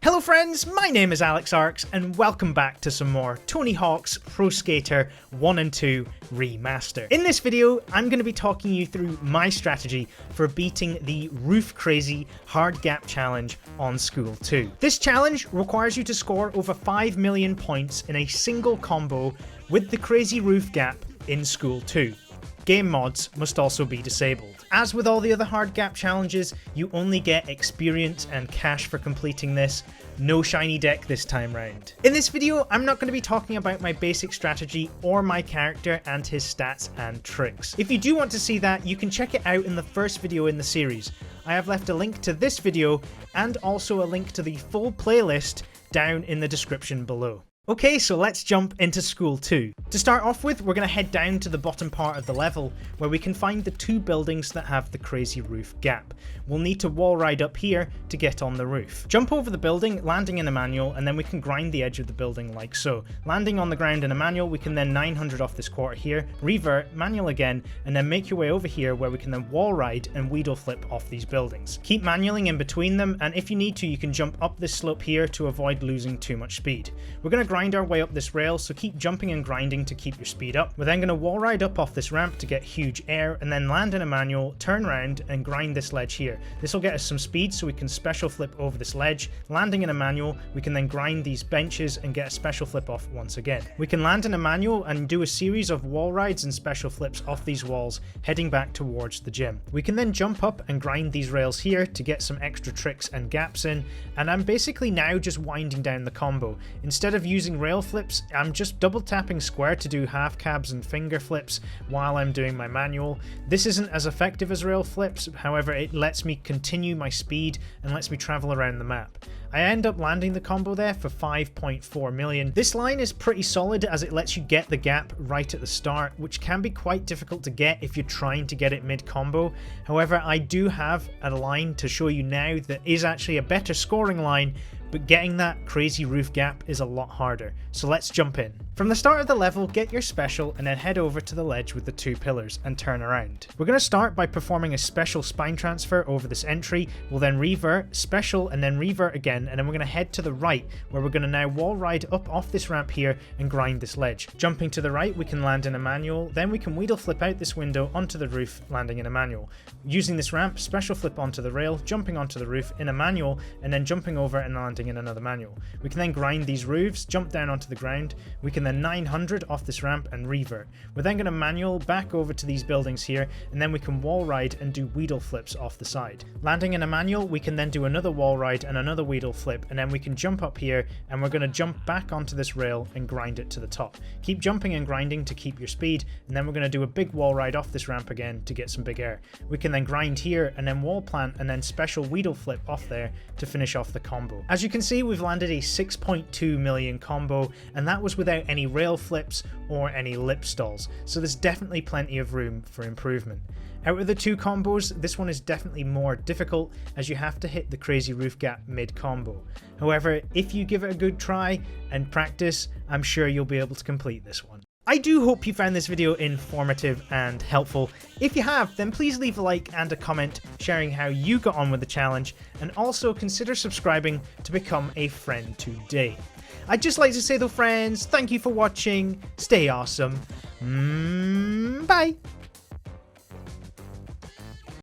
Hello friends, my name is AleXarcs and welcome back to some more Tony Hawk's Pro Skater 1 and 2 Remaster. In this video, I'm going to be talking you through my strategy for beating the Roof Crazy Hard Gap Challenge on School 2. This challenge requires you to score over 5 million points in a single combo with the Crazy Roof Gap in School 2. Game mods must also be disabled. As with all the other hard gap challenges, you only get experience and cash for completing this. No shiny deck this time round. In this video, I'm not going to be talking about my basic strategy or my character and his stats and tricks. If you do want to see that, you can check it out in the first video in the series. I have left a link to this video and also a link to the full playlist down in the description below. Okay, so let's jump into School 2. To start off with, we're going to head down to the bottom part of the level, where we can find the two buildings that have the crazy roof gap. We'll need to wall ride up here to get on the roof. Jump over the building, landing in a manual, and then we can grind the edge of the building like so. Landing on the ground in a manual, we can then 900 off this quarter here, revert, manual again, and then make your way over here where we can then wall ride and wheedle flip off these buildings. Keep manualing in between them, and if you need to, you can jump up this slope here to avoid losing too much speed. We're going to grind our way up this rail, so keep jumping and grinding to keep your speed up. We're then going to wall ride up off this ramp to get huge air, and then land in a manual, turn around and grind this ledge here. This will get us some speed so we can special flip over this ledge. Landing in a manual, we can then grind these benches and get a special flip off once again. We can land in a manual and do a series of wall rides and special flips off these walls, heading back towards the gym. We can then jump up and grind these rails here to get some extra tricks and gaps in, and I'm basically now just winding down the combo. Instead of using rail flips, I'm just double tapping square to do half cabs and finger flips while I'm doing my manual. This isn't as effective as rail flips, however it lets me continue my speed and lets me travel around the map. I end up landing the combo there for 5.4 million. This line is pretty solid as it lets you get the gap right at the start, which can be quite difficult to get if you're trying to get it mid-combo. However, I do have a line to show you now that is actually a better scoring line, but getting that crazy roof gap is a lot harder. So let's jump in. From the start of the level, get your special and then head over to the ledge with the two pillars and turn around. We're going to start by performing a special spine transfer over this entry. We'll then revert, special, and then revert again, and then we're going to head to the right, where we're going to now wall ride up off this ramp here and grind this ledge. Jumping to the right, we can land in a manual, then we can wheedle flip out this window onto the roof, landing in a manual. Using this ramp, special flip onto the rail, jumping onto the roof in a manual, and then jumping over and landing in another manual. We can then grind these roofs, jump down onto the ground. We can then 900 off this ramp and revert. We're then going to manual back over to these buildings here, and then we can wall ride and do wheedle flips off the side. Landing in a manual, we can then do another wall ride and another wheedle flip, and then we can jump up here, and we're going to jump back onto this rail and grind it to the top. Keep jumping and grinding to keep your speed, and then we're going to do a big wall ride off this ramp again to get some big air. We can then grind here and then wall plant and then special wheedle flip off there to finish off the combo. As you can see, we've landed a 6.2 million combo, and that was without any rail flips or any lip stalls, so there's definitely plenty of room for improvement. Out of the two combos, this one is definitely more difficult as you have to hit the crazy roof gap mid-combo. However, if you give it a good try and practice, I'm sure you'll be able to complete this one. I do hope you found this video informative and helpful. If you have, then please leave a like and a comment sharing how you got on with the challenge, and also consider subscribing to become a friend today. I'd just like to say though, friends, thank you for watching, stay awesome, bye!